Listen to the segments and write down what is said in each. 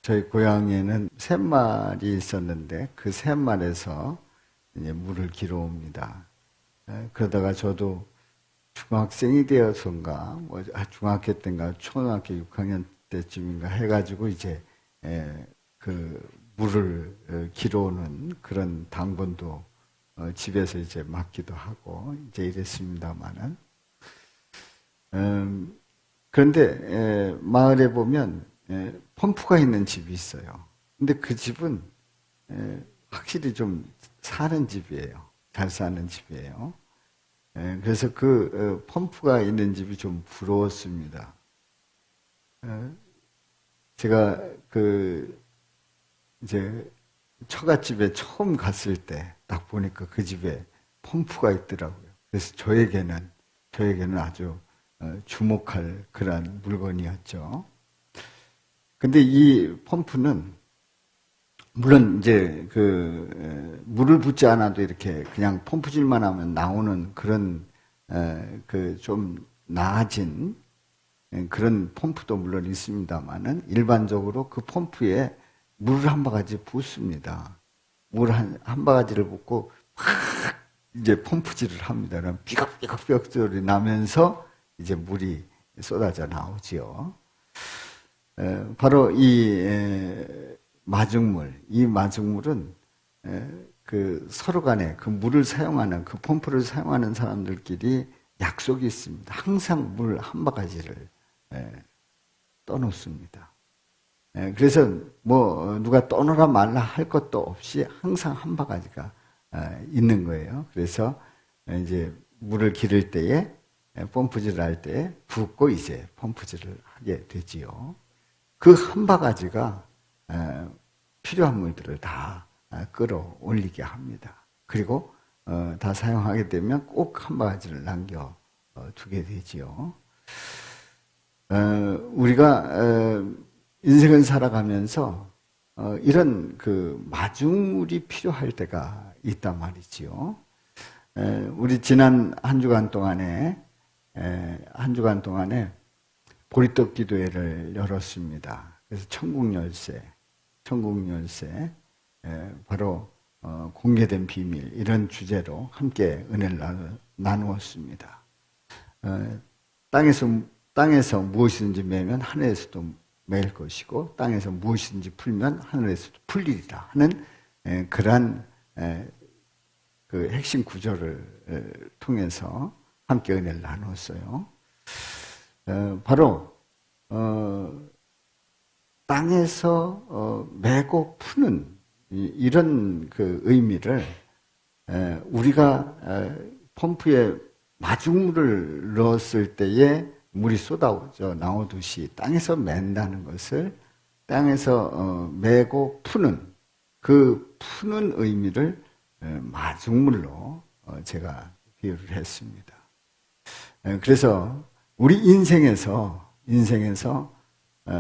저희 고향에는 샘말이 있었는데 그 샘말에서 이제 물을 길어옵니다. 그러다가 저도 중학생이 되어서인가, 중학교 때인가, 초등학교 6학년 때쯤인가 해가지고 이제 그 물을 길어오는 그런 당번도 집에서 이제 맡기도 하고 이제 이랬습니다만은 그런데 마을에 보면 펌프가 있는 집이 있어요. 근데 그 집은 확실히 좀 사는 집이에요. 잘 사는 집이에요. 그래서 그 펌프가 있는 집이 좀 부러웠습니다. 제가 그 이제 처갓집에 처음 갔을 때 딱 보니까 그 집에 펌프가 있더라고요. 그래서 저에게는 아주 주목할 그런 물건이었죠. 근데 이 펌프는 물론 이제 그 물을 붓지 않아도 이렇게 그냥 펌프질만 하면 나오는 그런 그 좀 나아진 그런 펌프도 물론 있습니다만은 일반적으로 그 펌프에 물을 한 바가지 붓습니다. 물 한 바가지를 붓고 확 이제 펌프질을 합니다. 그럼 삐걱삐걱 소리 나면서 이제 물이 쏟아져 나오지요. 바로 이 마중물, 이 마중물은 그 서로 간에 그 물을 사용하는 그 펌프를 사용하는 사람들끼리 약속이 있습니다. 항상 물 한 바가지를 떠놓습니다. 그래서 뭐 누가 떠놓으라 말라 할 것도 없이 항상 한 바가지가 있는 거예요. 그래서 이제 물을 기를 때에 펌프질을 할 때 붓고 이제 펌프질을 하게 되지요. 그 한 바가지가 필요한 물들을 다 끌어올리게 합니다. 그리고 다 사용하게 되면 꼭 한 바가지를 남겨 두게 되지요. 우리가 인생을 살아가면서 이런 그 마중물이 필요할 때가 있단 말이지요. 우리 지난 한 주간 동안에 보리떡 기도회를 열었습니다. 그래서 천국 열쇠, 바로 공개된 비밀 이런 주제로 함께 은혜를 나누었습니다. 땅에서 무엇이든지 매면 하늘에서도 매일 것이고 땅에서 무엇이든지 풀면 하늘에서도 풀리리라 하는 그러한 그 핵심 구절을 통해서 함께 은혜를 나누었어요. 바로 땅에서 매고 푸는 이런 그 의미를 우리가 펌프에 마중물을 넣었을 때에 물이 쏟아져 나오듯이 땅에서 맨다는 것을 땅에서 매고 푸는 그 푸는 의미를 마중물로 제가 비유를 했습니다. 그래서 우리 인생에서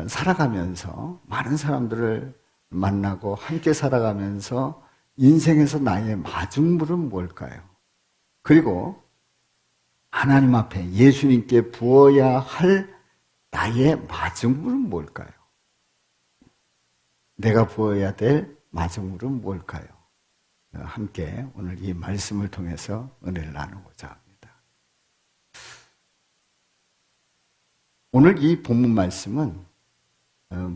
살아가면서 많은 사람들을 만나고 함께 살아가면서 인생에서 나의 마중물은 뭘까요? 그리고 하나님 앞에 예수님께 부어야 할 나의 마중물은 뭘까요? 내가 부어야 될 마중물은 뭘까요? 함께 오늘 이 말씀을 통해서 은혜를 나누고자 합니다. 오늘 이 본문 말씀은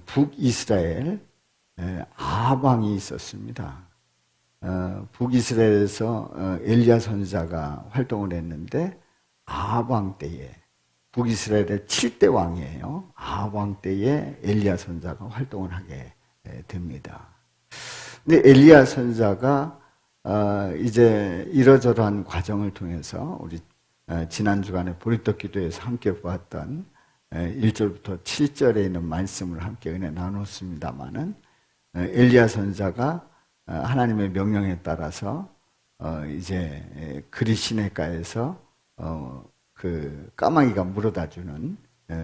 북이스라엘 아합왕이 있었습니다. 북이스라엘에서 엘리야 선지자가 활동을 했는데 아합왕 때에 북이스라엘의 7대 왕이에요. 아합왕 때에 엘리야 선지자가 활동을 하게 됩니다. 근데 엘리야 선지자가 이제 이러저러한 과정을 통해서 우리 지난 주간에 보리떡 기도에서 함께 보았던 1절부터 7절에 있는 말씀을 함께 은혜 나눴습니다마는 엘리야 선지자가 하나님의 명령에 따라서 이제 그리 시내가에서 그 까마귀가 물어다주는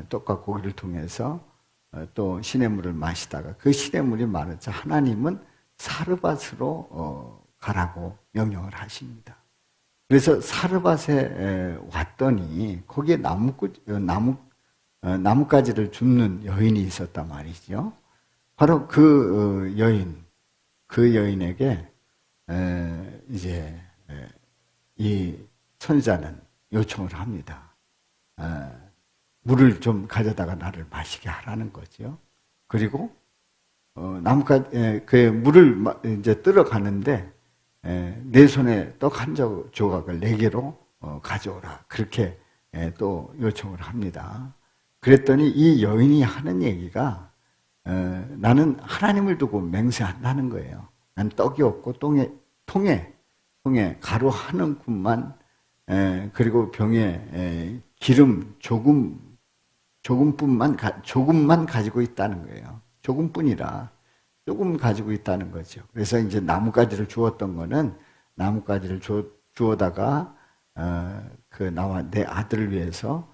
떡과 고기를 통해서 또 시냇물을 마시다가 그 시냇물이 마르자 하나님은 사르밧으로 가라고 명령을 하십니다. 그래서 사르밧에 왔더니 거기에 나뭇가지를 줍는 여인이 있었단 말이죠. 바로 그 여인, 그 여인에게 이제 이 선지자는 요청을 합니다. 물을 좀 가져다가 나를 마시게 하라는 거죠. 그리고 그 물을 이제 뜨러 가는데 내 손에 떡 한 조각을 4개로 가져오라. 그렇게 또 요청을 합니다. 그랬더니 이 여인이 하는 얘기가 나는 하나님을 두고 맹세한다는 거예요. 난 떡이 없고 통에 가루 한 움큼만 그리고 병에 기름 조금만 가지고 있다는 거예요. 조금뿐이라 조금 가지고 있다는 거죠. 그래서 이제 나뭇가지를 주었던 거는 나뭇가지를 주어다가 나와 내 아들을 위해서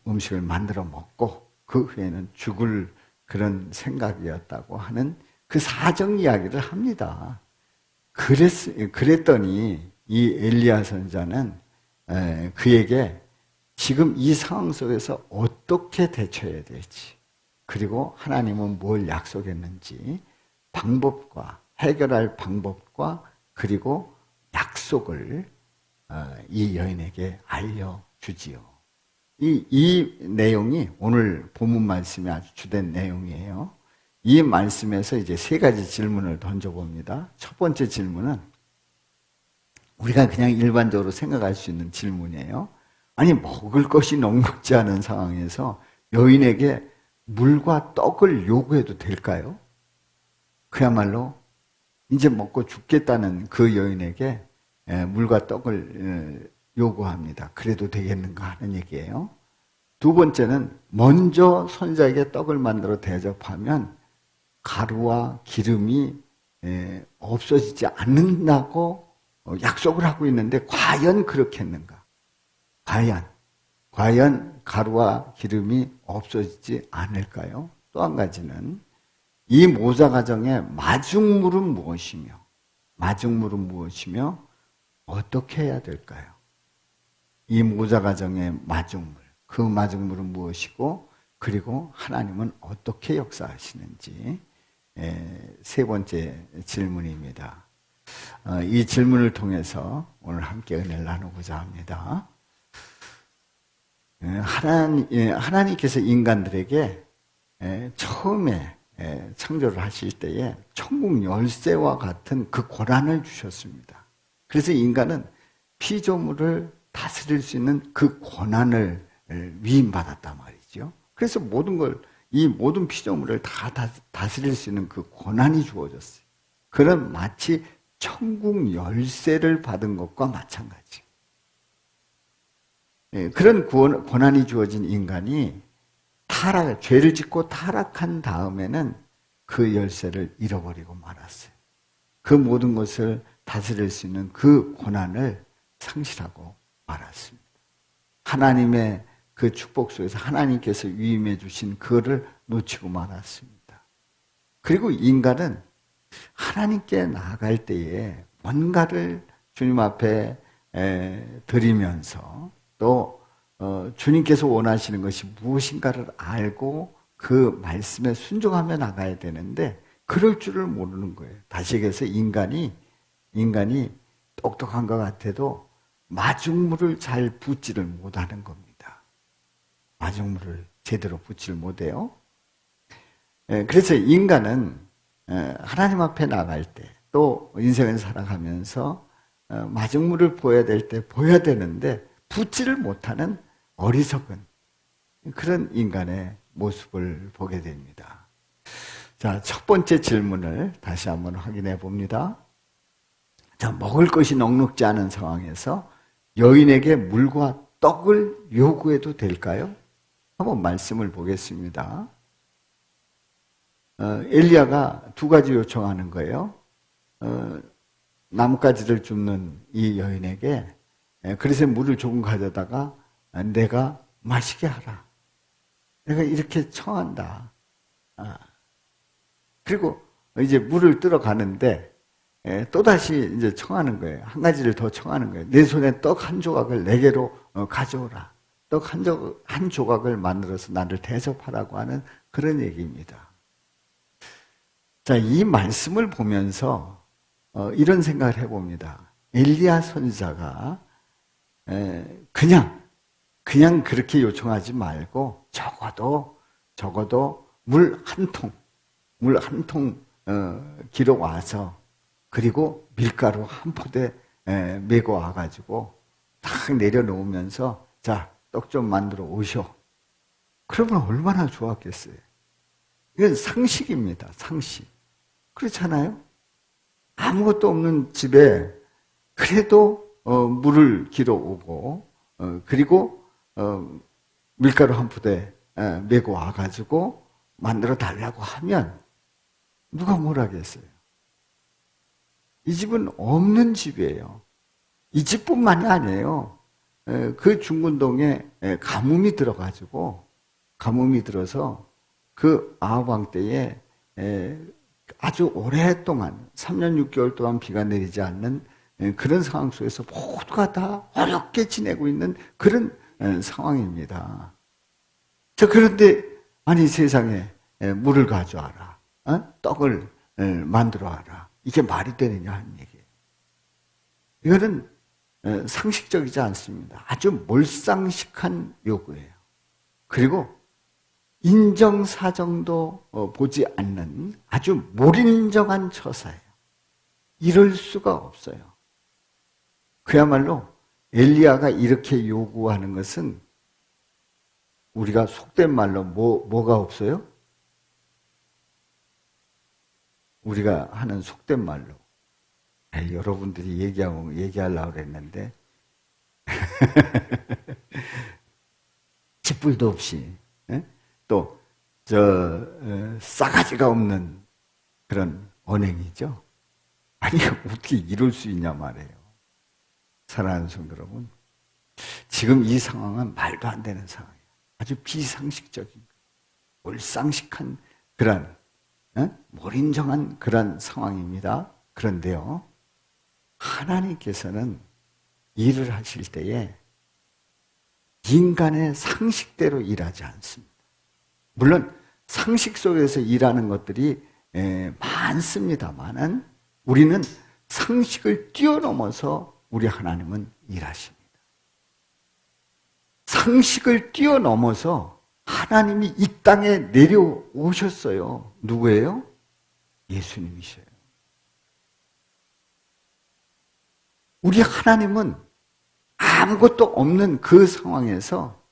음식을 만들어 먹고 그 후에는 죽을 그런 생각이었다고 하는 그 사정 이야기를 합니다. 그랬더니 이 엘리야 선지자는 그에게 지금 이 상황 속에서 어떻게 대처해야 될지, 그리고 하나님은 뭘 약속했는지 방법과 해결할 방법과 그리고 약속을 이 여인에게 알려주지요. 이 내용이 오늘 본문 말씀에 아주 주된 내용이에요. 이 말씀에서 이제 3가지 질문을 던져봅니다. 첫 번째 질문은 우리가 그냥 일반적으로 생각할 수 있는 질문이에요. 아니, 먹을 것이 넉넉지 않은 상황에서 여인에게 물과 떡을 요구해도 될까요? 그야말로 이제 먹고 죽겠다는 그 여인에게 물과 떡을 요구합니다. 그래도 되겠는가 하는 얘기예요. 두 번째는 먼저 선지자에게 떡을 만들어 대접하면 가루와 기름이 없어지지 않는다고 약속을 하고 있는데 과연 그렇겠는가? 과연 가루와 기름이 없어지지 않을까요? 또 한 가지는 이 모자 가정의 마중물은 무엇이며 어떻게 해야 될까요? 이 모자 가정의 마중물, 그 마중물은 무엇이고 그리고 하나님은 어떻게 역사하시는지 3번째 질문입니다. 이 질문을 통해서 오늘 함께 은혜를 나누고자 합니다. 하나님께서 인간들에게 처음에 창조를 하실 때에 천국 열쇠와 같은 그 권한을 주셨습니다. 그래서 인간은 피조물을 다스릴 수 있는 그 권한을 위임받았단 말이죠. 그래서 이 모든 피조물을 다 다스릴 수 있는 그 권한이 주어졌어요. 그런 마치 천국 열쇠를 받은 것과 마찬가지. 그런 권한이 주어진 인간이 죄를 짓고 타락한 다음에는 그 열쇠를 잃어버리고 말았어요. 그 모든 것을 다스릴 수 있는 그 권한을 상실하고 말았습니다. 하나님의 그 축복 속에서 하나님께서 위임해 주신 그거를 놓치고 말았습니다. 그리고 인간은 하나님께 나아갈 때에 뭔가를 주님 앞에 드리면서 또 주님께서 원하시는 것이 무엇인가를 알고 그 말씀에 순종하며 나가야 되는데 그럴 줄을 모르는 거예요. 다시 얘기해서 인간이 똑똑한 것 같아도 마중물을 잘 붓지를 못하는 겁니다. 마중물을 제대로 붓지를 못해요. 그래서 인간은 하나님 앞에 나갈 때 또 인생을 살아가면서 마중물을 보여야 될 때 보여야 되는데 붓지를 못하는 어리석은 그런 인간의 모습을 보게 됩니다. 자, 첫 번째 질문을 다시 한번 확인해 봅니다. 자, 먹을 것이 넉넉지 않은 상황에서 여인에게 물과 떡을 요구해도 될까요? 한번 말씀을 보겠습니다. 엘리야가 2가지 요청하는 거예요. 나뭇가지를 줍는 이 여인에게 그릇에 물을 조금 가져다가 내가 마시게 하라. 내가 이렇게 청한다. 그리고 이제 물을 뜨러 가는데 또다시 이제 청하는 거예요. 한 가지를 더 청하는 거예요. 내 손에 떡 한 조각을 4개로 가져오라. 떡 한 조각을 만들어서 나를 대접하라고 하는 그런 얘기입니다. 자, 이 말씀을 보면서 이런 생각을 해봅니다. 엘리야 선지자가 그냥 그렇게 요청하지 말고 적어도 물 한 통 길어 와서 그리고 밀가루 한 포대 메고 와가지고 딱 내려놓으면서 자, 떡 좀 만들어 오셔. 그러면 얼마나 좋았겠어요. 이건 상식입니다. 상식. 그렇잖아요? 아무것도 없는 집에 그래도 물을 길어 오고 그리고 밀가루 한 포대 메고 와가지고 만들어 달라고 하면 누가 뭘 하겠어요? 이 집은 없는 집이에요. 이 집뿐만이 아니에요. 그 중군동에 가뭄이 들어서 그 아합 왕 때에 아주 오랫동안 3년 6개월 동안 비가 내리지 않는 그런 상황 속에서 모두가 다 어렵게 지내고 있는 그런 상황입니다. 자, 그런데 아니 세상에 물을 가져와라. 떡을 만들어 와라. 이게 말이 되느냐 하는 얘기예요. 이거는 상식적이지 않습니다. 아주 몰상식한 요구예요. 그리고 인정사정도 보지 않는 아주 몰인정한 처사예요. 이럴 수가 없어요. 그야말로 엘리야가 이렇게 요구하는 것은 우리가 속된 말로 뭐가 없어요? 우리가 하는 속된 말로 여러분들이 얘기하려고 그랬는데 쥐뿔도 없이 또 싸가지가 없는 그런 언행이죠. 아니 어떻게 이럴 수 있냐 말이에요. 사랑하는 성도 여러분, 지금 이 상황은 말도 안 되는 상황이에요. 아주 비상식적인, 몰상식한 그런 몰인정한 그런 상황입니다. 그런데요, 하나님께서는 일을 하실 때에 인간의 상식대로 일하지 않습니다. 물론 상식 속에서 일하는 것들이 많습니다만은 우리는 상식을 뛰어넘어서 우리 하나님은 일하십니다. 상식을 뛰어넘어서 하나님이 이 땅에 내려오셨어요. 누구예요? 예수님이셔요. 우리 하나님은 아무것도 없는 그 상황에서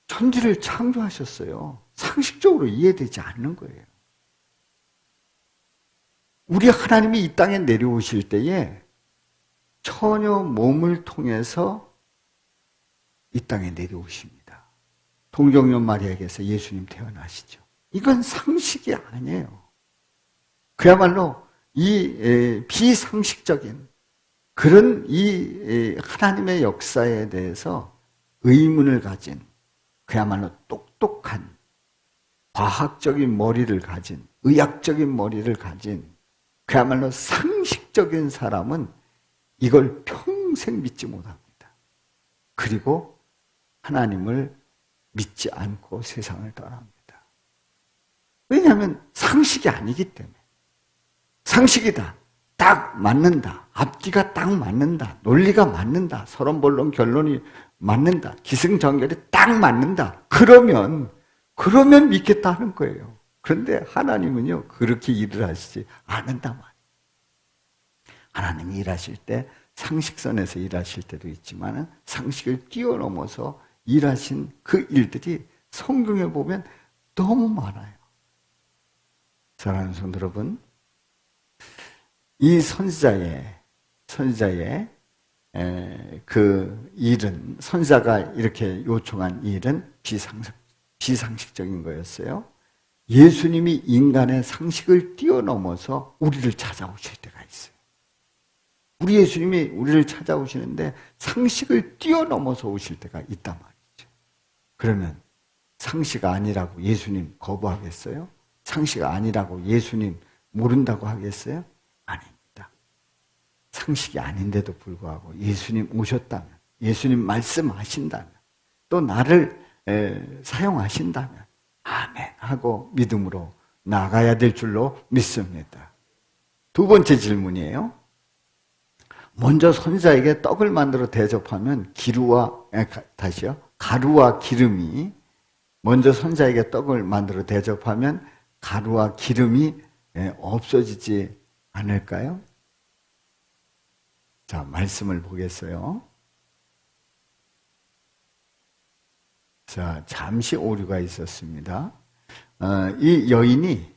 천지를 창조하셨어요. 상식적으로 이해되지 않는 거예요. 우리 하나님이 이 땅에 내려오실 때에 처녀 몸을 통해서 이 땅에 내려오십니다. 동정녀 마리아에게서 예수님 태어나시죠. 이건 상식이 아니에요. 그야말로 이 비상식적인 그런 이 하나님의 역사에 대해서 의문을 가진 그야말로 똑똑한 과학적인 머리를 가진 의학적인 머리를 가진 그야말로 상식적인 사람은 이걸 평생 믿지 못합니다. 그리고 하나님을 믿지 않고 세상을 떠납니다. 왜냐하면 상식이 아니기 때문에. 상식이다. 딱 맞는다. 앞뒤가 딱 맞는다. 논리가 맞는다. 서론본론 결론이 맞는다. 기승전결이 딱 맞는다. 그러면 믿겠다는 거예요. 그런데 하나님은요, 그렇게 일을 하시지 않는단 말이에요. 하나님이 일하실 때 상식선에서 일하실 때도 있지만 상식을 뛰어넘어서 일하신 그 일들이 성경에 보면 너무 많아요. 사랑하는 성도 여러분, 이 선지자의 그 일은, 선지자가 이렇게 요청한 일은 비상식적인 거였어요. 예수님이 인간의 상식을 뛰어넘어서 우리를 찾아오실 때가 있어요. 우리 예수님이 우리를 찾아오시는데 상식을 뛰어넘어서 오실 때가 있단 말이죠. 그러면 상식 아니라고 예수님 거부하겠어요? 상식 아니라고 예수님 모른다고 하겠어요? 아닙니다. 상식이 아닌데도 불구하고 예수님 오셨다면, 예수님 말씀하신다면, 또 나를 사용하신다면 아멘 하고 믿음으로 나가야 될 줄로 믿습니다. 두 번째 질문이에요. 먼저 선지자에게 떡을 만들어 대접하면 가루와 기름이 먼저 선지자에게 떡을 만들어 대접하면 가루와 기름이 없어지지 않을까요? 자, 말씀을 보겠어요. 자, 잠시 오류가 있었습니다. 이 여인이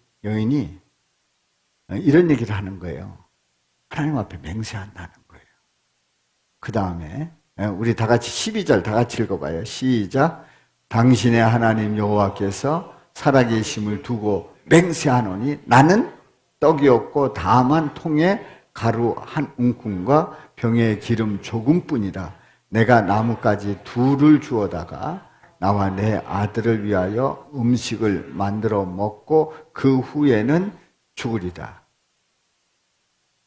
이런 얘기를 하는 거예요. 하나님 앞에 맹세한다는 거예요. 그 다음에 우리 다 같이 12절 다 같이 읽어봐요. 시작. 당신의 하나님 여호와께서 살아계심을 두고 맹세하노니 나는 떡이 없고 다만 통에 가루 한 움큼과 병에 기름 조금뿐이라. 내가 나뭇가지 둘을 주어다가 나와 내 아들을 위하여 음식을 만들어 먹고 그 후에는 죽으리라.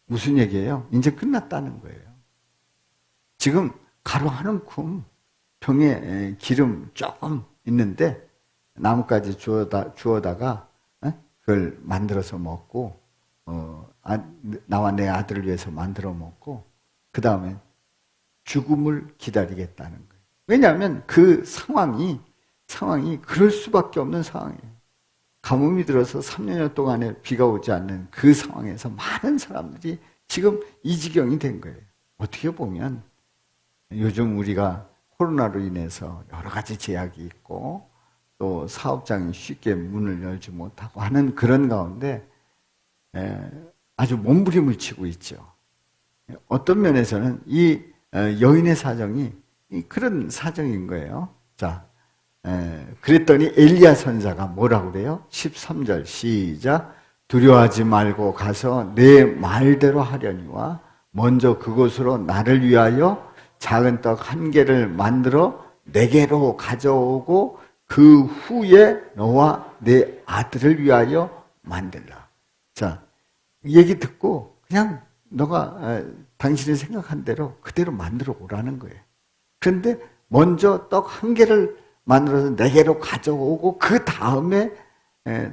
무슨 얘기예요? 이제 끝났다는 거예요. 지금 가루 한 움큼, 병에 기름 조금 있는데 나뭇가지 주어다가 그걸 만들어서 먹고 나와 내 아들을 위해서 만들어 먹고 그 다음에 죽음을 기다리겠다는 거예요. 왜냐하면 그 상황이 그럴 수밖에 없는 상황이에요. 가뭄이 들어서 3년 동안에 비가 오지 않는 그 상황에서 많은 사람들이 지금 이 지경이 된 거예요. 어떻게 보면 요즘 우리가 코로나로 인해서 여러 가지 제약이 있고 또 사업장이 쉽게 문을 열지 못하고 하는 그런 가운데 아주 몸부림을 치고 있죠. 어떤 면에서는 이 여인의 사정이 그런 사정인 거예요. 자, 그랬더니 엘리야 선지자가 뭐라고 그래요? 13절 시작. 두려워하지 말고 가서 내 말대로 하려니와 먼저 그곳으로 나를 위하여 작은 떡 1개를 만들어 내게로 가져오고 그 후에 너와 내 아들을 위하여 만들라. 자, 이 얘기 듣고 그냥 너가 당신이 생각한 대로 그대로 만들어 오라는 거예요. 그런데 먼저 떡 1개를 만들어서 내게로 가져오고 그 다음에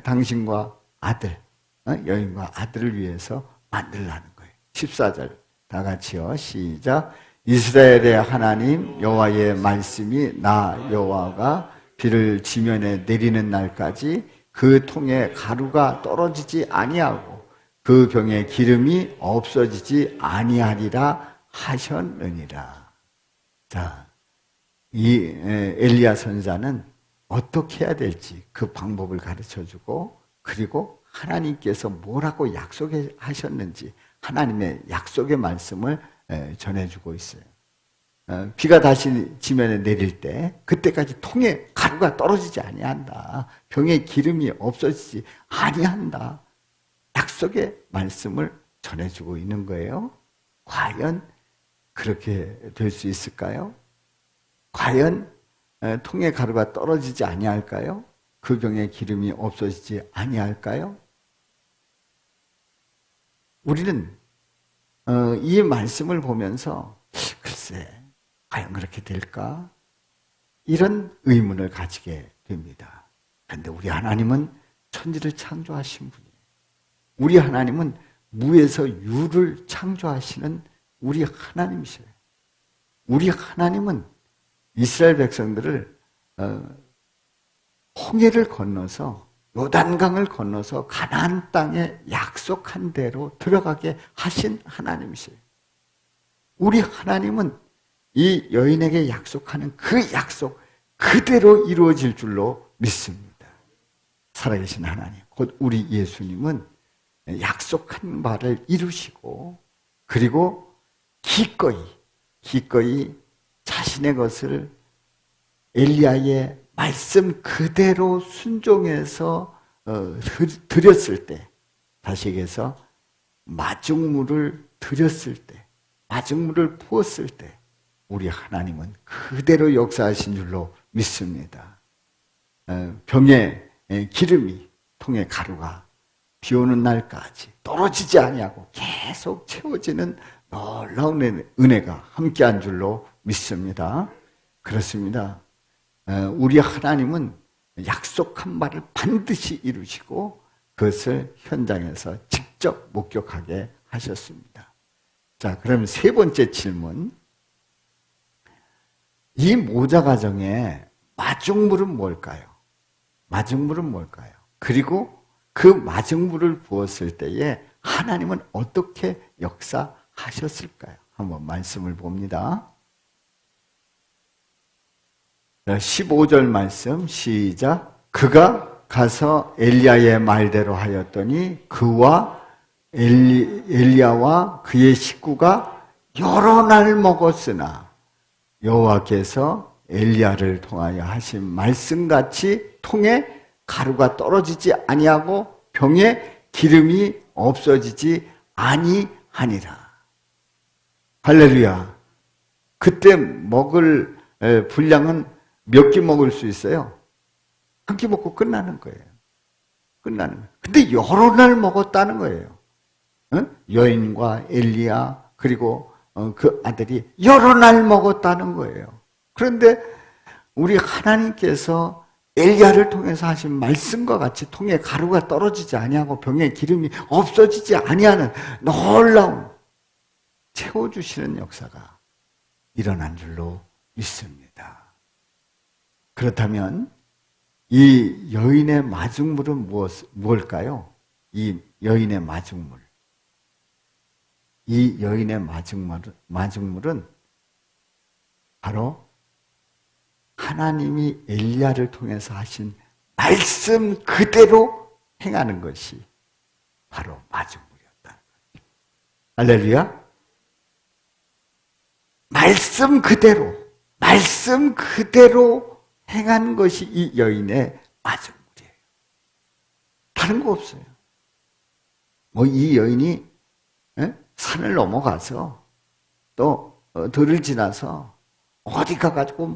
당신과 아들, 여인과 아들을 위해서 만들라는 거예요. 14절 다 같이요. 시작. 이스라엘의 하나님 여호와의 말씀이 나 여호와가 비를 지면에 내리는 날까지 그 통에 가루가 떨어지지 아니하고 그 병에 기름이 없어지지 아니하리라 하셨느니라. 자, 이 엘리야 선지자는 어떻게 해야 될지 그 방법을 가르쳐주고 그리고 하나님께서 뭐라고 약속하셨는지 하나님의 약속의 말씀을 전해주고 있어요. 비가 다시 지면에 내릴 때 그때까지 통에 가루가 떨어지지 아니한다. 병에 기름이 없어지지 아니한다. 약속의 말씀을 전해주고 있는 거예요. 과연 그렇게 될 수 있을까요? 과연 통에 가루가 떨어지지 아니할까요? 그 병에 기름이 없어지지 아니할까요? 우리는 이 말씀을 보면서 글쎄 과연 그렇게 될까? 이런 의문을 가지게 됩니다. 그런데 우리 하나님은 천지를 창조하신 분이에요. 우리 하나님은 무에서 유를 창조하시는 우리 하나님이셔요. 우리 하나님은 이스라엘 백성들을 홍해를 건너서 요단강을 건너서 가나안 땅에 약속한 대로 들어가게 하신 하나님이세요. 우리 하나님은 이 여인에게 약속하는 그 약속 그대로 이루어질 줄로 믿습니다. 살아계신 하나님, 곧 우리 예수님은 약속한 바를 이루시고 그리고 기꺼이 자신의 것을 엘리야의 말씀 그대로 순종해서 드렸을 때, 다시 얘기해서 마중물을 드렸을 때, 마중물을 부었을 때 우리 하나님은 그대로 역사하신 줄로 믿습니다. 병에 기름이 통에 가루가 비 오는 날까지 떨어지지 아니하고 계속 채워지는 놀라운 은혜가 함께한 줄로 믿습니다. 그렇습니다. 우리 하나님은 약속한 바를 반드시 이루시고 그것을 현장에서 직접 목격하게 하셨습니다. 자, 그럼 세 번째 질문. 이 모자 가정의 마중물은 뭘까요? 마중물은 뭘까요? 그리고 그 마중물을 부었을 때에 하나님은 어떻게 역사하셨을까요? 한번 말씀을 봅니다. 15절 말씀 시작. 그가 가서 엘리야의 말대로 하였더니 그와 엘리야와 그의 식구가 여러 날 먹었으나 여호와께서 엘리야를 통하여 하신 말씀같이 통에 가루가 떨어지지 아니하고 병에 기름이 없어지지 아니하니라. 할렐루야. 그때 먹을 분량은 몇 끼 먹을 수 있어요? 한 끼 먹고 끝나는 거예요. 끝나는 거예요. 근데 여러 날 먹었다는 거예요. 여인과 엘리야 그리고 그 아들이 여러 날 먹었다는 거예요. 그런데 우리 하나님께서 엘리야를 통해서 하신 말씀과 같이 통에 가루가 떨어지지 아니하고 병에 기름이 없어지지 아니하는 놀라운 채워주시는 역사가 일어난 줄로 믿습니다. 그렇다면 이 여인의 마중물은 무엇일까요? 이 여인의 마중물. 이 여인의 마중물은 바로 하나님이 엘리야를 통해서 하신 말씀 그대로 행하는 것이 바로 마중물이었다는 거죠. 할렐루야. 말씀 그대로 행한 것이 이 여인의 마중물이에요. 다른 거 없어요. 뭐 이 여인이 산을 넘어가서 또 들을 지나서 어디 가가지고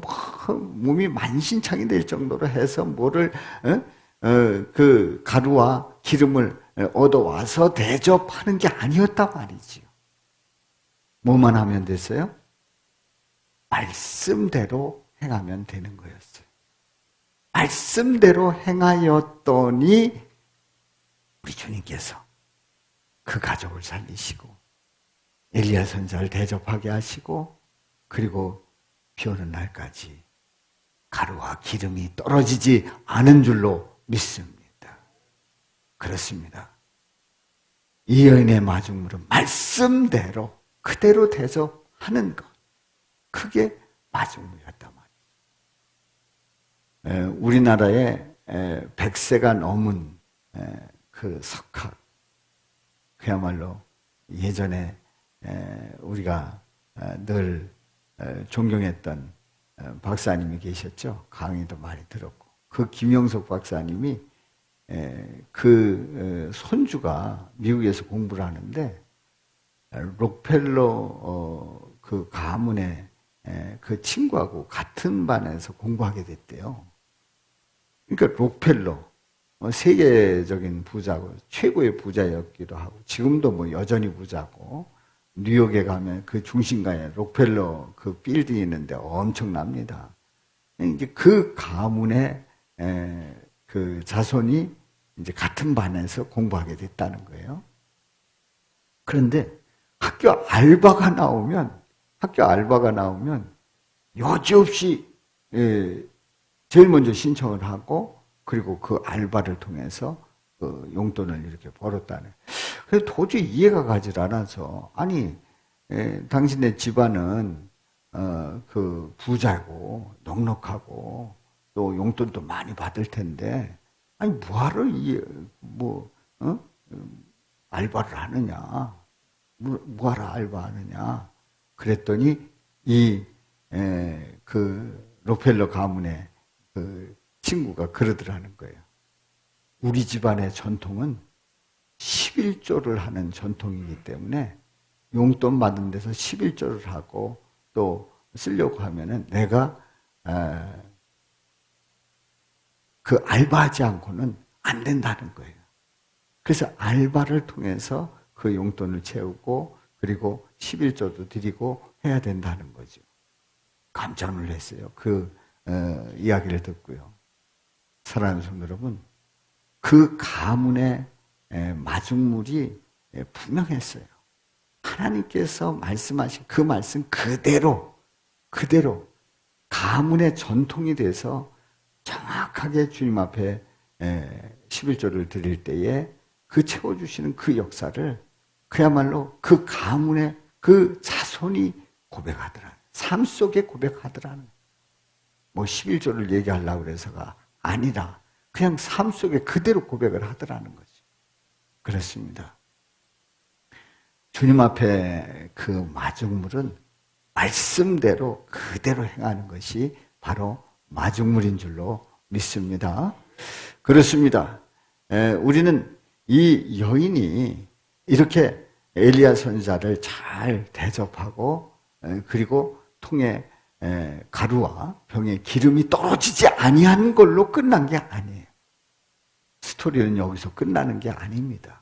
몸이 만신창이 될 정도로 해서 뭐를 그 가루와 기름을 얻어와서 대접하는 게 아니었단 말이지요. 뭐만 하면 됐어요? 말씀대로 행하면 되는 거였어요. 말씀대로 행하였더니 우리 주님께서 그 가족을 살리시고 엘리야 선지자를 대접하게 하시고 그리고 비 오는 날까지 가루와 기름이 떨어지지 않은 줄로 믿습니다. 그렇습니다. 이 여인의 마중물은 말씀대로 그대로 대접하는 것. 그게 마중물이었단 말이죠. 우리나라에 100세가 넘은 그 석학, 그야말로 예전에 우리가 늘 존경했던 박사님이 계셨죠. 강의도 많이 들었고 그 김영석 박사님이 그 손주가 미국에서 공부를 하는데 록펠러 그 가문의 그 친구하고 같은 반에서 공부하게 됐대요. 그러니까 록펠러 세계적인 부자고 최고의 부자였기도 하고 지금도 뭐 여전히 부자고 뉴욕에 가면 그 중심가에 록펠러 그 빌딩이 있는데 엄청납니다. 이제 그 가문의 그 자손이 이제 같은 반에서 공부하게 됐다는 거예요. 그런데 학교 알바가 나오면 여지없이 제일 먼저 신청을 하고 그리고 그 알바를 통해서 그 용돈을 이렇게 벌었다네. 그래서 도저히 이해가 가질 않아서 아니 당신네 집안은 그 부자고 넉넉하고 또 용돈도 많이 받을 텐데 아니 뭐하러 알바를 하느냐? 뭐하러 알바하느냐? 그랬더니 그 록펠러 가문의 그 친구가 그러더라는 거예요. 우리 집안의 전통은 11조를 하는 전통이기 때문에 용돈 받은 데서 11조를 하고 또 쓰려고 하면은 내가 그 알바하지 않고는 안 된다는 거예요. 그래서 알바를 통해서 그 용돈을 채우고 그리고 11조도 드리고 해야 된다는 거죠. 깜짝 놀랐어요. 그 이야기를 듣고요. 사랑하는 성도 여러분, 그 가문의 마중물이 분명했어요. 하나님께서 말씀하신 그 말씀 그대로 가문의 전통이 돼서 정확하게 주님 앞에 11조를 드릴 때에 그 채워주시는 그 역사를 그야말로 그 가문의 그 자손이 고백하더라. 삶 속에 고백하더라는. 뭐 11조를 얘기하려고 그래서가 아니라 그냥 삶 속에 그대로 고백을 하더라는 거지. 그렇습니다. 주님 앞에 그 마중물은 말씀대로 그대로 행하는 것이 바로 마중물인 줄로 믿습니다. 그렇습니다. 우리는 이 여인이 이렇게 엘리야 선지자를 잘 대접하고 그리고 통에 가루와 병에 기름이 떨어지지 아니한 걸로 끝난 게 아니에요. 스토리는 여기서 끝나는 게 아닙니다.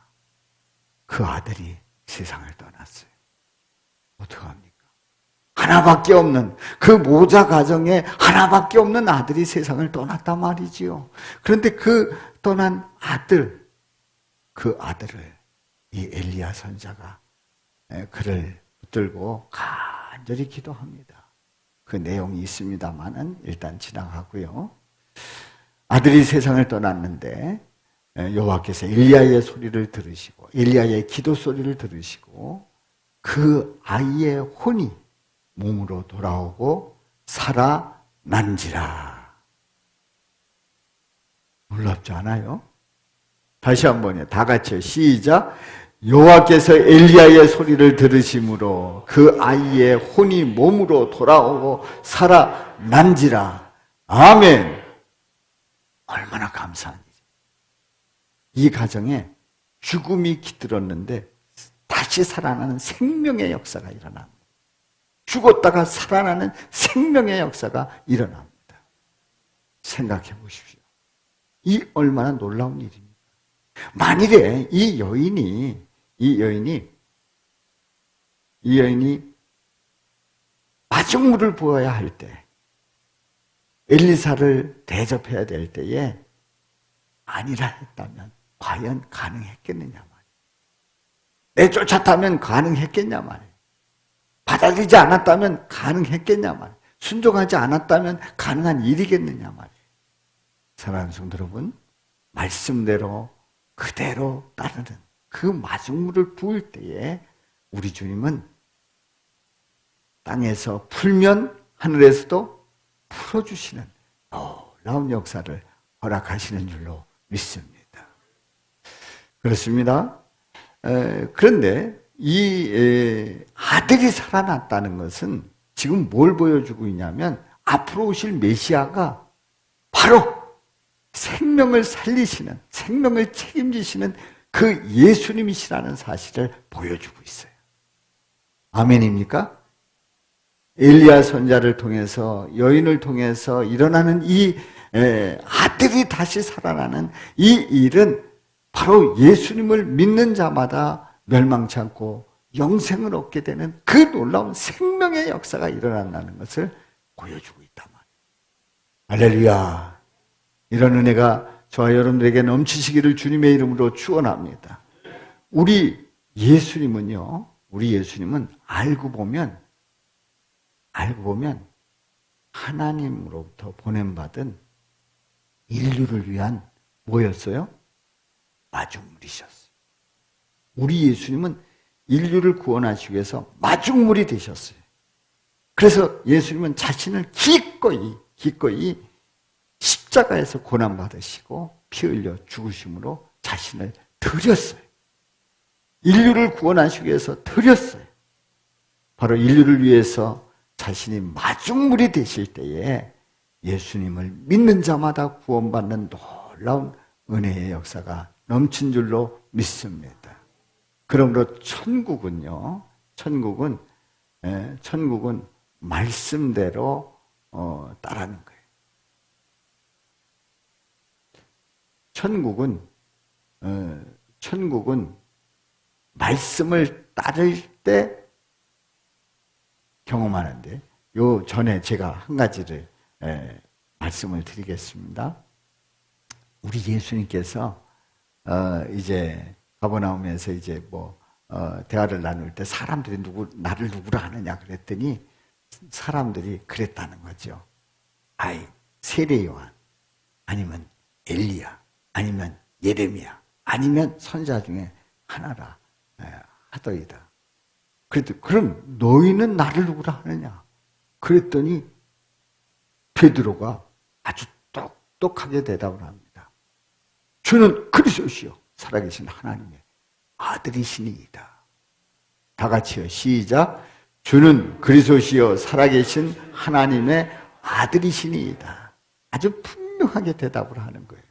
그 아들이 세상을 떠났어요. 어떡합니까? 하나밖에 없는 그 모자 가정에 하나밖에 없는 아들이 세상을 떠났단 말이지요. 그런데 그 떠난 아들, 그 아들을 이 엘리야 선지자가 그를 붙들고 간절히 기도합니다. 그 내용이 있습니다만은 일단 지나가고요. 아들이 세상을 떠났는데 여호와께서 엘리야의 소리를 들으시고 엘리야의 기도 소리를 들으시고 그 아이의 혼이 몸으로 돌아오고 살아난지라. 놀랍지 않아요? 다시 한번요. 다 같이요. 시작. 여호와께서 엘리야의 소리를 들으심으로 그 아이의 혼이 몸으로 돌아오고 살아난지라. 아멘. 얼마나 감사한 일이죠. 이 가정에 죽음이 깃들었는데 다시 살아나는 생명의 역사가 일어납니다. 죽었다가 살아나는 생명의 역사가 일어납니다. 생각해 보십시오. 이 얼마나 놀라운 일입니까? 만일에 이 여인이 마중물을 부어야 할 때, 엘리사를 대접해야 될 때에 아니라 했다면 과연 가능했겠느냐 말이에요. 내쫓았다면 가능했겠냐 말이에요. 받아들이지 않았다면 가능했겠냐 말이에요. 순종하지 않았다면 가능한 일이겠느냐 말이에요. 사랑하는 성도 여러분, 말씀대로 그대로 따르는 그 마중물을 부을 때에 우리 주님은 땅에서 풀면 하늘에서도 풀어주시는 놀라운 역사를 허락하시는 줄로 믿습니다. 그렇습니다. 그런데 이 아들이 살아났다는 것은 지금 뭘 보여주고 있냐면 앞으로 오실 메시아가 바로 생명을 살리시는, 생명을 책임지시는 그 예수님이시라는 사실을 보여주고 있어요. 아멘입니까? 엘리야 선지자를 통해서, 여인을 통해서 일어나는 이 아들이 다시 살아나는 이 일은 바로 예수님을 믿는 자마다 멸망치 않고 영생을 얻게 되는 그 놀라운 생명의 역사가 일어난다는 것을 보여주고 있단 말이에요. 할렐루야. 이런 은혜가 저와 여러분들에게 넘치시기를 주님의 이름으로 축원합니다. 우리 예수님은 알고 보면 하나님으로부터 보냄받은 인류를 위한 뭐였어요? 마중물이셨어요. 우리 예수님은 인류를 구원하시기 위해서 마중물이 되셨어요. 그래서 예수님은 자신을 기꺼이 십자가에서 고난받으시고 피 흘려 죽으심으로 자신을 드렸어요. 인류를 구원하시기 위해서 드렸어요. 바로 인류를 위해서 자신이 마중물이 되실 때에 예수님을 믿는 자마다 구원받는 놀라운 은혜의 역사가 넘친 줄로 믿습니다. 그러므로 천국은 말씀대로 따르는 거예요. 천국은 말씀을 따를 때 경험하는데, 요 전에 제가 한 가지를 말씀을 드리겠습니다. 우리 예수님께서 이제 가버나움에서 이제 대화를 나눌 때 사람들이 나를 누구라 하느냐 그랬더니 사람들이 그랬다는 거죠. 아이, 세례 요한, 아니면 엘리야, 아니면 예레미야, 아니면 선지자 중에 하나라 하더이다. 그랬더니 그럼 너희는 나를 누구라 하느냐? 그랬더니 베드로가 아주 똑똑하게 대답을 합니다. 주는 그리스도시요 살아계신 하나님의 아들이시니이다. 다 같이요. 시작. 주는 그리스도시요 살아계신 하나님의 아들이시니이다. 아주 분명하게 대답을 하는 거예요.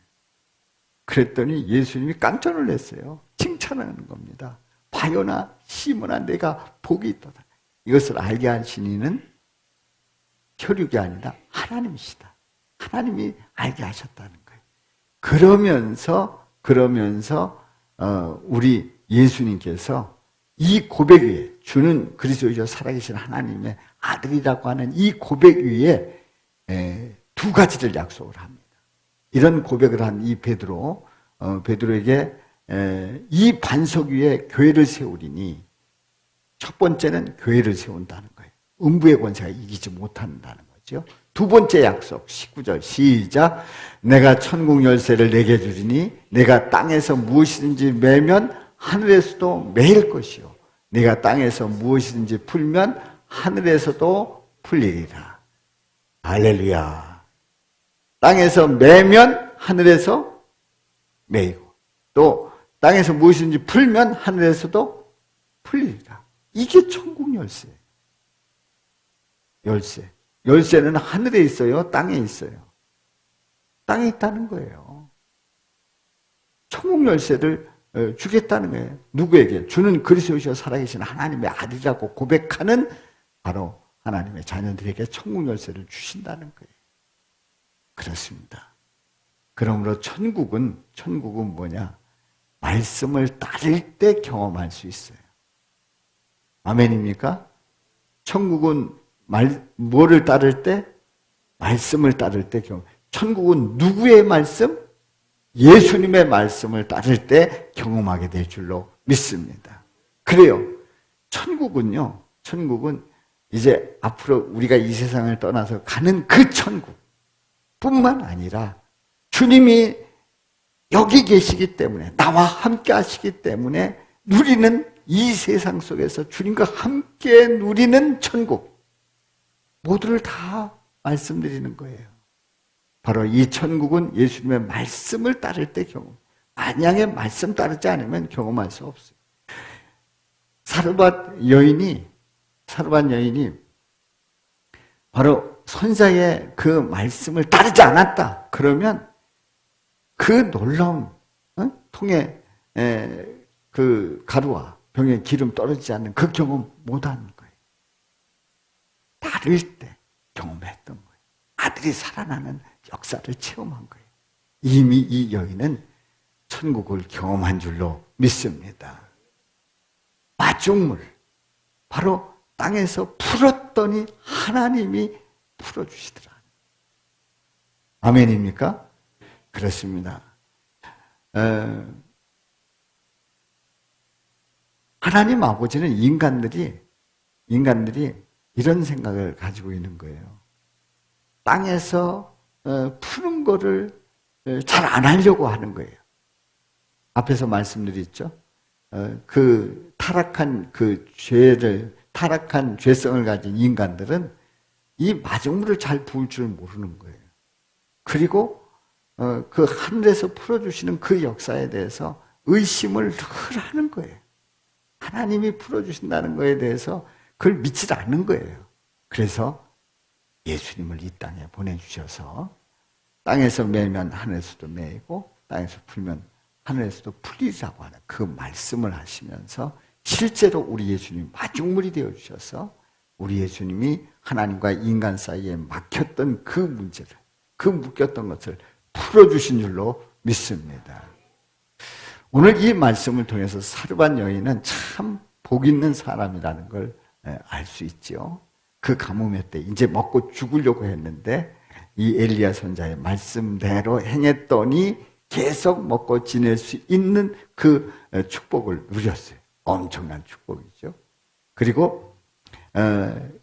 그랬더니 예수님이 깜짝 놀랐어요. 칭찬하는 겁니다. 바요나 시몬아 내가 복이 있도다. 이것을 알게 하신 이는 혈육이 아니라 하나님이시다. 하나님이 알게 하셨다는 거예요. 그러면서 우리 예수님께서 이 고백 위에 주는 그리스도이시여 살아계신 하나님의 아들이라고 하는 이 고백 위에 두 가지를 약속을 합니다. 이런 고백을 한 이 베드로에게 이 반석 위에 교회를 세우리니 첫 번째는 교회를 세운다는 거예요. 음부의 권세가 이기지 못한다는 거죠. 두 번째 약속 19절 시작. 내가 천국 열쇠를 내게 주리니 내가 땅에서 무엇이든지 매면 하늘에서도 매일 것이요 내가 땅에서 무엇이든지 풀면 하늘에서도 풀리리라. 할렐루야. 땅에서 매면 하늘에서 매이고 또 땅에서 무엇이든지 풀면 하늘에서도 풀리리라. 이게 천국 열쇠. 열쇠는 하늘에 있어요? 땅에 있어요? 땅에 있다는 거예요. 천국 열쇠를 주겠다는 거예요. 누구에게? 주는 그리스도시여 살아계신 하나님의 아들이라고 고백하는 바로 하나님의 자녀들에게 천국 열쇠를 주신다는 거예요. 그렇습니다. 그러므로 천국은 뭐냐? 말씀을 따를 때 경험할 수 있어요. 아멘입니까? 천국은 뭐를 따를 때? 말씀을 따를 때 경험. 천국은 누구의 말씀? 예수님의 말씀을 따를 때 경험하게 될 줄로 믿습니다. 그래요. 천국은 이제 앞으로 우리가 이 세상을 떠나서 가는 그 천국뿐만 아니라 주님이 여기 계시기 때문에 나와 함께 하시기 때문에 누리는 이 세상 속에서 주님과 함께 누리는 천국 모두를 다 말씀드리는 거예요. 바로 이 천국은 예수님의 말씀을 따를 때 경험. 만약에 말씀 따르지 않으면 경험할 수 없어요. 사르밧 여인이 바로 선지자의 그 말씀을 따르지 않았다. 그러면 그 놀라운 통에 그 가루와 병에 기름 떨어지지 않는 그 경험 못하는 거예요. 따를 때 경험했던 거예요. 아들이 살아나는 역사를 체험한 거예요. 이미 이 여인은 천국을 경험한 줄로 믿습니다. 마중물 바로 땅에서 풀었더니 하나님이 풀어주시더라. 아멘입니까? 그렇습니다. 하나님 아버지는 인간들이 이런 생각을 가지고 있는 거예요. 땅에서 푸는 거를 잘 안 하려고 하는 거예요. 앞에서 말씀드렸죠. 그 타락한 죄성을 가진 인간들은 이 마중물을 잘 부을 줄 모르는 거예요. 그리고 그 하늘에서 풀어주시는 그 역사에 대해서 의심을 늘 하는 거예요. 하나님이 풀어주신다는 거에 대해서 그걸 믿지 않는 거예요. 그래서 예수님을 이 땅에 보내주셔서 땅에서 매면 하늘에서도 매이고 땅에서 풀면 하늘에서도 풀리라고 하는 그 말씀을 하시면서 실제로 우리 예수님이 마중물이 되어주셔서 우리 예수님이 하나님과 인간 사이에 막혔던 그 문제를, 그 묶였던 것을 풀어주신 줄로 믿습니다. 오늘 이 말씀을 통해서 사르밧 여인은 참 복 있는 사람이라는 걸 알 수 있죠. 그 가뭄의 때 이제 먹고 죽으려고 했는데 이 엘리야 선자의 말씀대로 행했더니 계속 먹고 지낼 수 있는 그 축복을 누렸어요. 엄청난 축복이죠. 그리고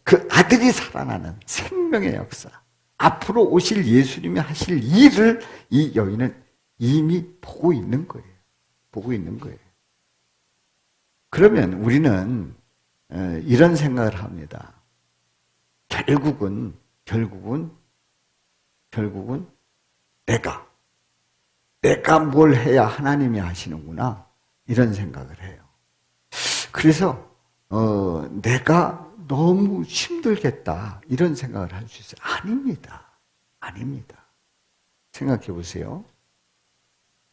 그 아들이 살아나는 생명의 역사, 앞으로 오실 예수님이 하실 일을 이 여인은 이미 보고 있는 거예요. 보고 있는 거예요. 그러면 우리는 이런 생각을 합니다. 결국은 내가 뭘 해야 하나님이 하시는구나, 이런 생각을 해요. 그래서 내가 너무 힘들겠다, 이런 생각을 할 수 있어요. 아닙니다. 생각해 보세요.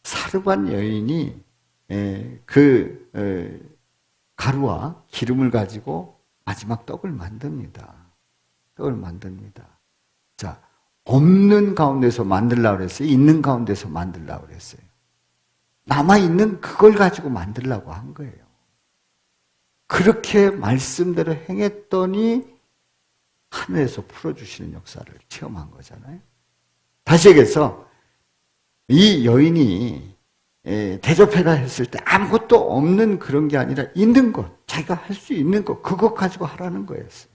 사르반 여인이 가루와 기름을 가지고 마지막 떡을 만듭니다. 자, 없는 가운데서 만들려고 그랬어요? 있는 가운데서 만들려고 그랬어요? 남아있는 그걸 가지고 만들려고 한 거예요. 그렇게 말씀대로 행했더니 하늘에서 풀어주시는 역사를 체험한 거잖아요. 다시 얘기해서 이 여인이 대접해라 했을 때 아무것도 없는 그런 게 아니라 있는 것, 자기가 할 수 있는 것, 그것 가지고 하라는 거였어요.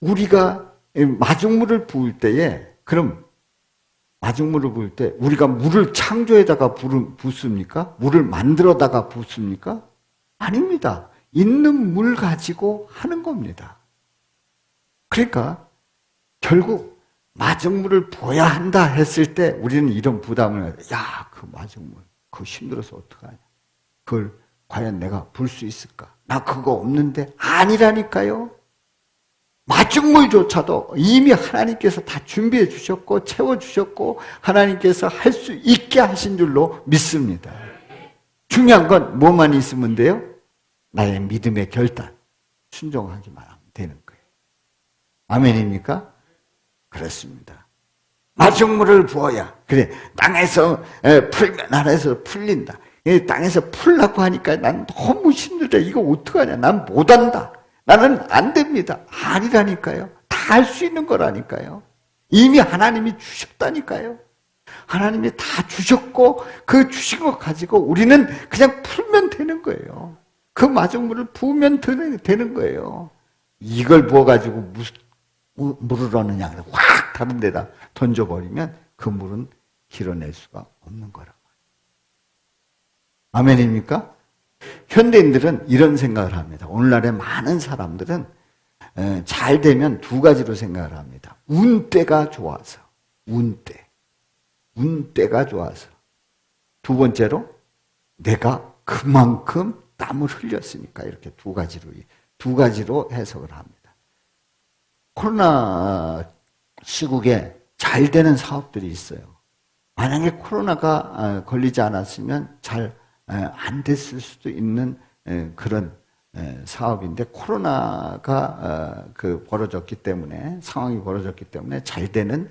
우리가 마중물을 부을 때에, 그럼 마중물을 부을 때 우리가 물을 창조에다가 붓습니까? 물을 만들어다가 붓습니까? 아닙니다. 있는 물 가지고 하는 겁니다. 그러니까 결국 마중물을 부어야 한다 했을 때 우리는 이런 부담을 해요. 야, 그 마중물 그거 힘들어서 어떡하냐, 그걸 과연 내가 부을 수 있을까? 나 그거 없는데. 아니라니까요. 마중물조차도 이미 하나님께서 다 준비해 주셨고 채워주셨고 하나님께서 할 수 있게 하신 줄로 믿습니다. 중요한 건 뭐만 있으면 돼요? 나의 믿음의 결단, 순종하기만 하면 되는 거예요. 아멘입니까? 그렇습니다. 마중물을 부어야, 그래, 땅에서 풀면 하늘에서 풀린다. 땅에서 풀라고 하니까 난 너무 힘들다. 이거 어떡하냐, 난 못한다, 나는 안 됩니다. 아니라니까요. 다 할 수 있는 거라니까요. 이미 하나님이 주셨다니까요. 하나님이 다 주셨고 그 주신 것 가지고 우리는 그냥 풀면 되는 거예요. 그 마중물을 부으면 되는 거예요. 이걸 부어가지고 물을 얻느냐, 확 다른 데다 던져버리면 그 물은 길어낼 수가 없는 거라고. 아멘입니까? 현대인들은 이런 생각을 합니다. 오늘날의 많은 사람들은 잘 되면 두 가지로 생각을 합니다. 운때가 좋아서, 운때가 좋아서. 두 번째로 내가 그만큼 땀을 흘렸으니까, 이렇게 두 가지로 해석을 합니다. 코로나 시국에 잘 되는 사업들이 있어요. 만약에 코로나가 걸리지 않았으면 잘 안 됐을 수도 있는 그런 사업인데, 코로나가 벌어졌기 때문에, 상황이 벌어졌기 때문에 잘 되는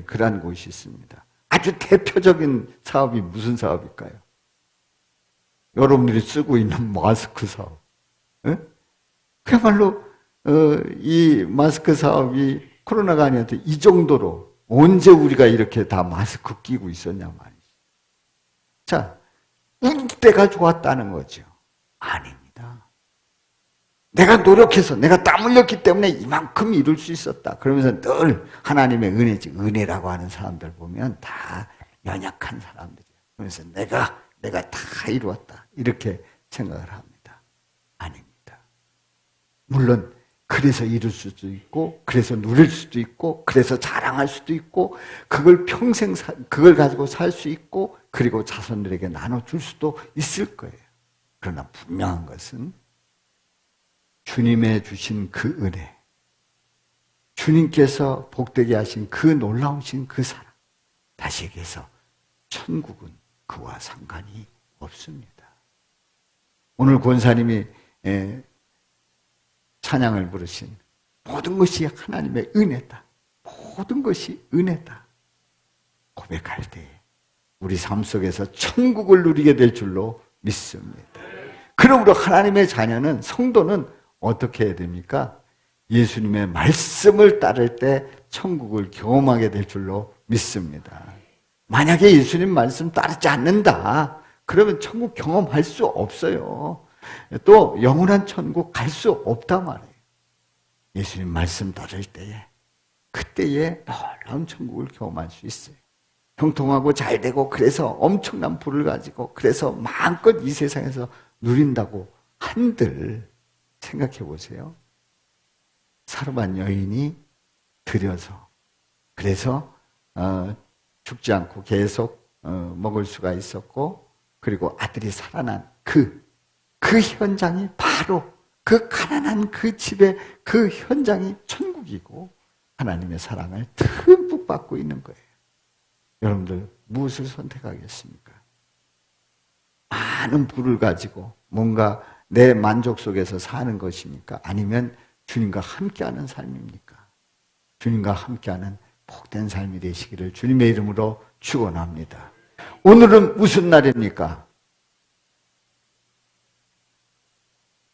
그러한 곳이 있습니다. 아주 대표적인 사업이 무슨 사업일까요? 여러분들이 쓰고 있는 마스크 사업. 그야말로 이 마스크 사업이 코로나가 아니어도 이 정도로 언제 우리가 이렇게 다 마스크 끼고 있었냐 말이죠. 자, 운때가 좋았다는 거죠. 아닙니다. 내가 노력해서, 내가 땀 흘렸기 때문에 이만큼 이룰 수 있었다. 그러면서 늘 하나님의 은혜지, 은혜라고 하는 사람들 보면 다 연약한 사람들이에요. 그러면서 내가 다 이루었다, 이렇게 생각을 합니다. 아닙니다. 물론 그래서 이룰 수도 있고, 그래서 누릴 수도 있고, 그래서 자랑할 수도 있고, 그걸 평생 그걸 가지고 살 수 있고, 그리고 자손들에게 나눠줄 수도 있을 거예요. 그러나 분명한 것은 주님의 주신 그 은혜, 주님께서 복되게 하신 그 놀라우신 그 사랑, 다시 얘기해서 천국은 그와 상관이 없습니다. 오늘 권사님이 찬양을 부르신 모든 것이 하나님의 은혜다, 모든 것이 은혜다 고백할 때 우리 삶 속에서 천국을 누리게 될 줄로 믿습니다. 그러므로 하나님의 자녀는, 성도는 어떻게 해야 됩니까? 예수님의 말씀을 따를 때 천국을 경험하게 될 줄로 믿습니다. 만약에 예수님 말씀 따르지 않는다, 그러면 천국 경험할 수 없어요. 또 영원한 천국 갈 수 없단 말이에요. 예수님 말씀 따를 때에, 그때에 놀라운 천국을 경험할 수 있어요. 형통하고 잘 되고, 그래서 엄청난 부를 가지고, 그래서 마음껏 이 세상에서 누린다고 한들 생각해 보세요. 사르반 여인이 들여서, 그래서 죽지 않고 계속 먹을 수가 있었고, 그리고 아들이 살아난 그 현장이 바로 그 가난한 그 집의 그 현장이 천국이고, 하나님의 사랑을 듬뿍 받고 있는 거예요. 여러분들 무엇을 선택하겠습니까? 많은 부를 가지고 뭔가 내 만족 속에서 사는 것입니까? 아니면 주님과 함께하는 삶입니까? 주님과 함께하는 복된 삶이 되시기를 주님의 이름으로 축원합니다. 오늘은 무슨 날입니까?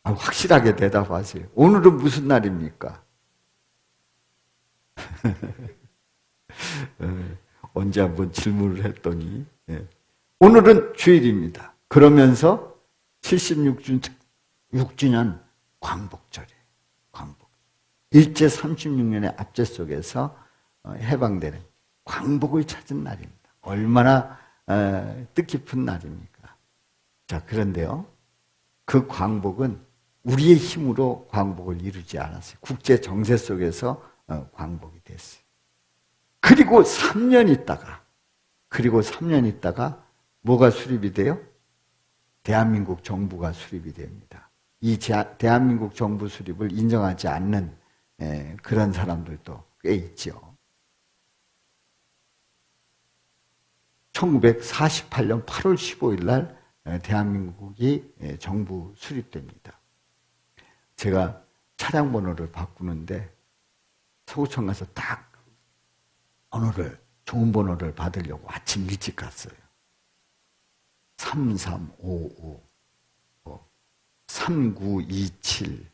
확실하게 대답하세요. 오늘은 무슨 날입니까? 언제 한번 질문을 했더니, 오늘은 주일입니다. 그러면서 76주년 광복절이에요. 광복. 일제 36년의 압제 속에서 해방되는 광복을 찾은 날입니다. 얼마나 뜻깊은 날입니까? 자, 그런데요, 그 광복은 우리의 힘으로 광복을 이루지 않았어요. 국제 정세 속에서 광복이 됐어요. 그리고 3년 있다가 뭐가 수립이 돼요? 대한민국 정부가 수립이 됩니다. 이 대한민국 정부 수립을 인정하지 않는 그런 사람들도 꽤 있죠. 1948년 8월 15일 날 대한민국이 정부 수립됩니다. 제가 차량 번호를 바꾸는데 서구청 가서 딱 좋은 번호를 받으려고 아침 일찍 갔어요. 3355, 3927,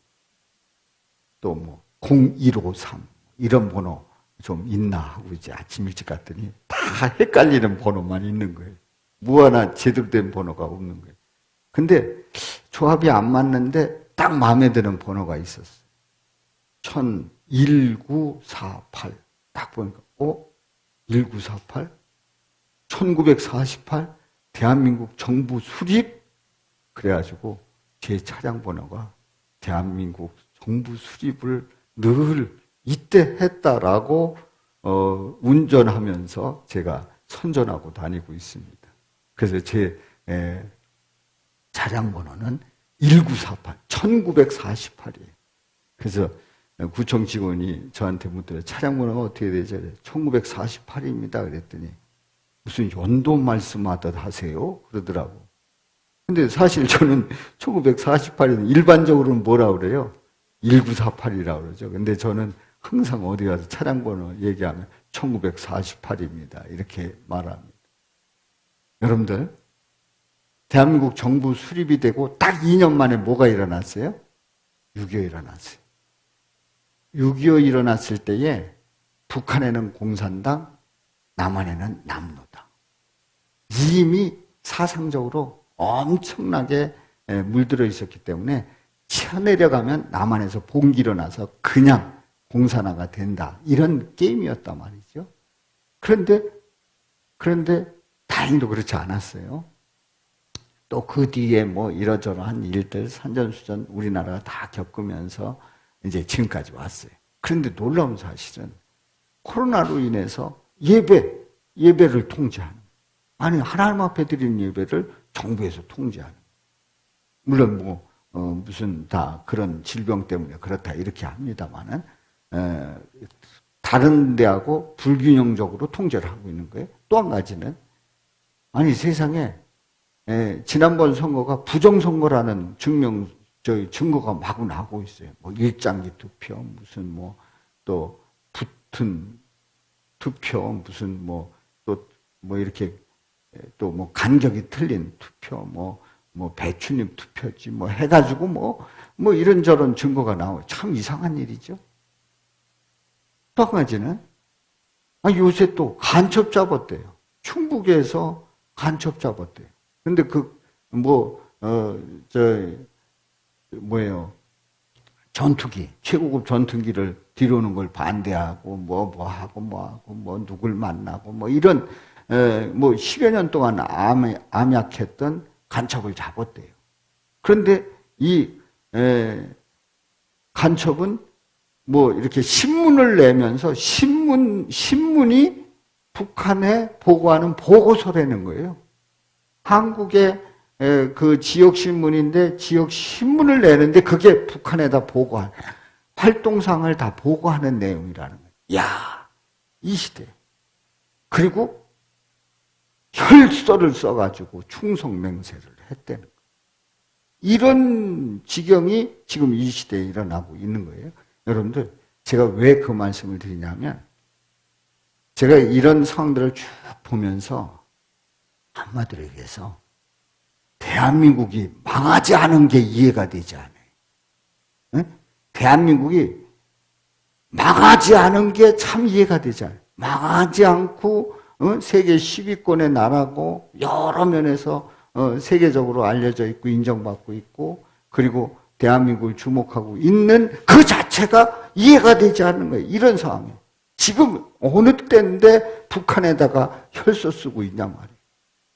또 0153 이런 번호 좀 있나 하고 이제 아침 일찍 갔더니 다 헷갈리는 번호만 있는 거예요. 뭐 하나 제대로 된 번호가 없는 거예요. 근데 조합이 안 맞는데 딱 마음에 드는 번호가 있었어요. 1948. 딱 보니까 1948? 1948? 대한민국 정부 수립? 그래가지고 제 차량 번호가 대한민국 정부 수립을 늘 이때 했다라고 운전하면서 제가 선전하고 다니고 있습니다. 그래서 제 차량 번호는 1948, 1948이에요. 그래서 구청 직원이 저한테 묻더라고요. 차량 번호가 어떻게 되죠? 1948입니다. 그랬더니 무슨 연도 말씀하듯 하세요? 그러더라고. 근데 사실 저는 1948은 일반적으로는 뭐라 그래요? 1948이라고 그러죠. 근데 저는 항상 어디 가서 차량 번호 얘기하면 1948입니다. 이렇게 말합니다. 여러분들, 대한민국 정부 수립이 되고 딱 2년 만에 뭐가 일어났어요? 6.25 일어났어요. 6.25 일어났을 때에 북한에는 공산당, 남한에는 남로당. 이미 사상적으로 엄청나게 물들어 있었기 때문에 쳐내려가면 남한에서 봉기 일어나서 그냥 공산화가 된다. 이런 게임이었단 말이죠. 그런데 다행히도 그렇지 않았어요. 또 그 뒤에 뭐 이러저러한 일들, 산전수전 우리나라가 다 겪으면서 이제 지금까지 왔어요. 그런데 놀라운 사실은 코로나로 인해서 예배를 통제하는, 아니 하나님 앞에 드리는 예배를 정부에서 통제하는, 물론 무슨 다 그런 질병 때문에 그렇다 이렇게 합니다만은 다른 데하고 불균형적으로 통제를 하고 있는 거예요. 또 한 가지는, 아니 세상에 지난번 선거가 부정선거라는 증거가 마구 나고 있어요. 뭐 일장기 투표, 무슨 또 붙은 투표, 무슨 이렇게 또 간격이 틀린 투표, 배추잎 투표지 해가지고 이런저런 증거가 나와요. 참 이상한 일이죠. 또 한 가지는, 요새 또 간첩 잡았대요. 충북에서 간첩 잡았대요. 근데 전투기, 최고급 전투기를 들여오는 걸 반대하고, 누굴 만나고, 이런, 10여 년 동안 암약했던 간첩을 잡았대요. 그런데 이, 간첩은 이렇게 신문을 내면서 신문이 북한에 보고하는 보고서를 내는 거예요. 한국의 그 지역 신문인데 지역 신문을 내는데 그게 북한에다 보고하는 활동상을 다 보고하는 내용이라는 거예요. 야, 이 시대. 그리고 혈서를 써가지고 충성맹세를 했다는 거예요. 이런 지경이 지금 이 시대에 일어나고 있는 거예요. 여러분들, 제가 왜 그 말씀을 드리냐면 제가 이런 상황들을 쭉 보면서 한마디로 얘기해서 대한민국이 망하지 않은 게 이해가 되지 않아요. 응? 대한민국이 망하지 않은 게 참 이해가 되지 않아요. 망하지 않고 세계 10위권의 나라고 여러 면에서 세계적으로 알려져 있고 인정받고 있고 그리고 대한민국을 주목하고 있는 그 자체가 이해가 되지 않는 거예요. 이런 상황이에요. 지금 어느 때인데 북한에다가 혈서 쓰고 있냐 말이에요.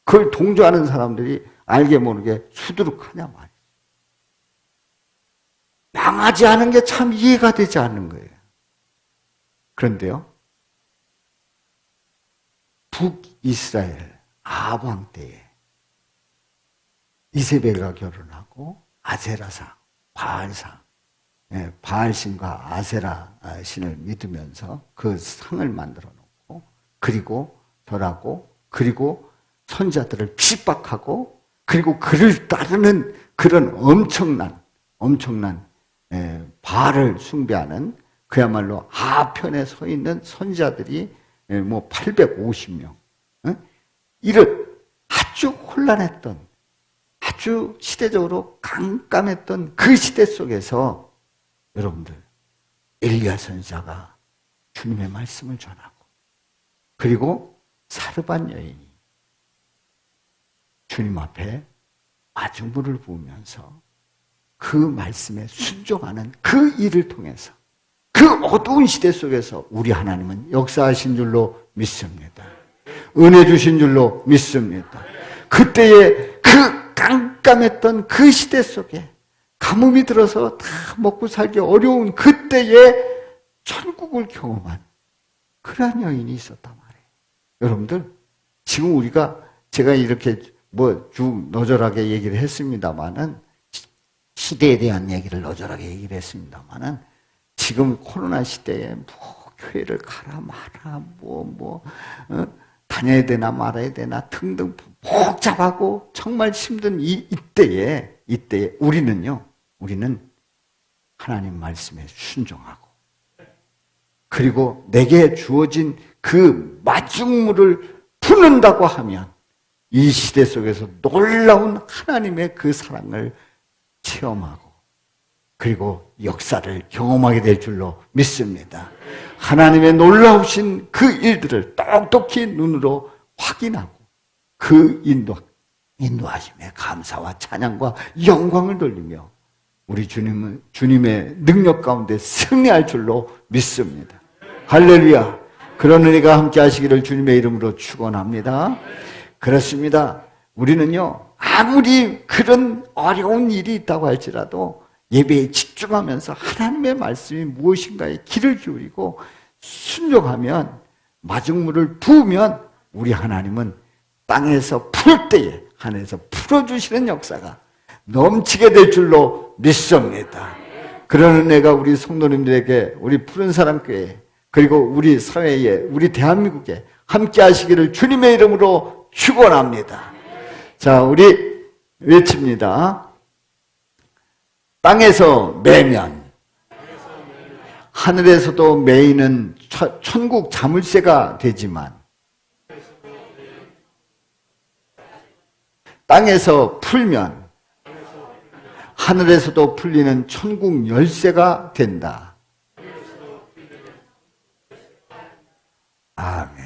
그걸 동조하는 사람들이 알게 모르게 수두룩하냐 말이에요. 망하지 않은 게 참 이해가 되지 않는 거예요. 그런데요, 북이스라엘 아방 때에 이세벨과 결혼하고 아세라상, 바알상, 바알신과 아세라 신을 믿으면서 그 상을 만들어 놓고 그리고 절하고 그리고 선자들을 핍박하고 그리고 그를 따르는 그런 엄청난 바알을 숭배하는 그야말로 하편에 서 있는 선자들이 850명 이런 아주 혼란했던 아주 시대적으로 깜깜했던 그 시대 속에서 여러분들 엘리야 선지자가 주님의 말씀을 전하고 그리고 사르밧 여인이 주님 앞에 마중물을 부으면서 그 말씀에 순종하는 그 일을 통해서 그 어두운 시대 속에서 우리 하나님은 역사하신 줄로 믿습니다. 은혜 주신 줄로 믿습니다. 그때의 그 깜깜했던 그 시대 속에 가뭄이 들어서 다 먹고 살기 어려운 그때에 천국을 경험한 그런 여인이 있었단 말이에요. 여러분들, 지금 제가 이렇게 쭉 너절하게 얘기를 했습니다마는 시대에 대한 얘기를 너절하게 얘기를 했습니다마는 지금 코로나 시대에 교회를 가라 마라 다녀야 되나 말아야 되나 등등 복잡하고 정말 힘든 이때에 우리는 하나님 말씀에 순종하고 그리고 내게 주어진 그 마중물을 푸는다고 하면 이 시대 속에서 놀라운 하나님의 그 사랑을 체험하고 그리고 역사를 경험하게 될 줄로 믿습니다. 하나님의 놀라우신 그 일들을 똑똑히 눈으로 확인하고 그 인도하심에 감사와 찬양과 영광을 돌리며 우리 주님의 능력 가운데 승리할 줄로 믿습니다. 할렐루야. 그런 은혜가 함께 하시기를 주님의 이름으로 축원합니다. 그렇습니다. 우리는요, 아무리 그런 어려운 일이 있다고 할지라도 예배에 집중하면서 하나님의 말씀이 무엇인가에 귀를 기울이고 순종하면 마중물을 부으면 우리 하나님은 땅에서 풀 때에 하늘에서 풀어주시는 역사가 넘치게 될 줄로 믿습니다. 그런 은혜가 우리 성도님들에게 우리 푸른사랑교회 그리고 우리 사회에 우리 대한민국에 함께 하시기를 주님의 이름으로 축원합니다. 자, 우리 외칩니다. 땅에서 매면 하늘에서도 매이는 천국 자물쇠가 되지만 땅에서 풀면 하늘에서도 풀리는 천국 열쇠가 된다. 아멘.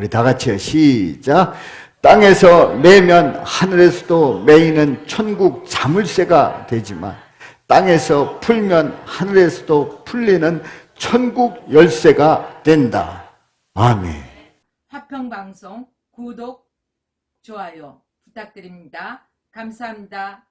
우리 다 같이요. 시작. 땅에서 매면 하늘에서도 매이는 천국 자물쇠가 되지만 땅에서 풀면 하늘에서도 풀리는 천국 열쇠가 된다. 아멘. 화평방송 구독, 좋아요 부탁드립니다. 감사합니다.